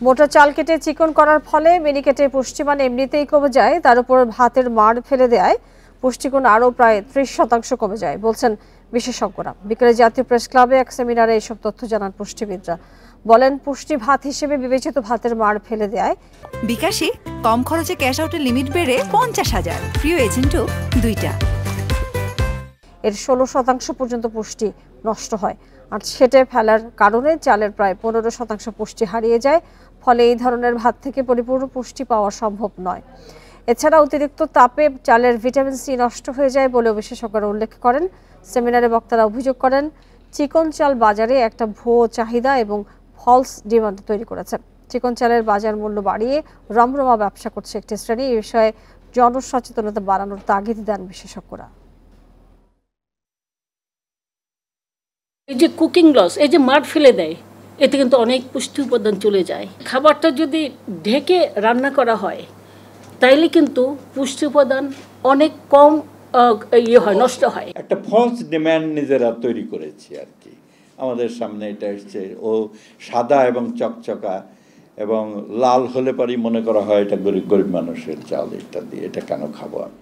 মোটা চাল কেটে চিকন করার ফলে মিনিকেটে পুষ্টিমান এমনিতেই কমে যায়, তার উপর ভাতের মাড় ফেলে দেয় পুষ্টিগুণ আরও প্রায় 30% কমে যায় বলছেন বিশেষজ্ঞরা। বিকেলে জাতীয় প্রেস ক্লাবে এক সেমিনারে এসব তথ্য জানান পুষ্টিবিদরা। বলেন, পুষ্টি ভাত হিসেবে বিবেচিত ভাতের মাড় ফেলে দেয়। বিকাশে কম খরচে ক্যাশ আউটের লিমিট বেড়ে 50,000, প্রিয় এজেন্টও 2টা। এর 16% পর্যন্ত পুষ্টি নষ্ট হয়, আর ছেটে ফেলার কারণে চালের প্রায় 15% পুষ্টি হারিয়ে যায়। ফলে এই ধরনের ভাত থেকে পরিপূর্ণ পুষ্টি পাওয়া সম্ভব নয়। এছাড়া অতিরিক্ত তাপে চালের ভিটামিন সি নষ্ট হয়ে যায় বলেও বিশেষজ্ঞরা উল্লেখ করেন। সেমিনারে বক্তারা অভিযোগ করেন, চিকন চাল বাজারে একটা ভুয়ো চাহিদা এবং ফলস ডিমান্ড তৈরি করেছে। চিকন চালের বাজার মূল্য বাড়িয়ে রমরমা ব্যবসা করছে একটি শ্রেণী। এই বিষয়ে জনসচেতনতা বাড়ানোর তাগিদ দেন বিশেষজ্ঞরা। এই যে কুকিং লস, এই যে মাড় ফেলে দেয়, এতে কিন্তু অনেক পুষ্টি উপাদান চলে যায়। খাবারটা যদি ঢেকে রান্না করা হয় তাইলে কিন্তু পুষ্টি উপাদান অনেক কম নষ্ট হয়। একটা ফলস ডিমান্ড নিজেরা তৈরি করেছি আর কি। আমাদের সামনে এটা এসছে, ও সাদা এবং চকচকা এবং লাল হলে পরেই মনে করা হয় এটা গরিব মানুষের চাল, এটা দিয়ে এটা কেন খাবো আমি।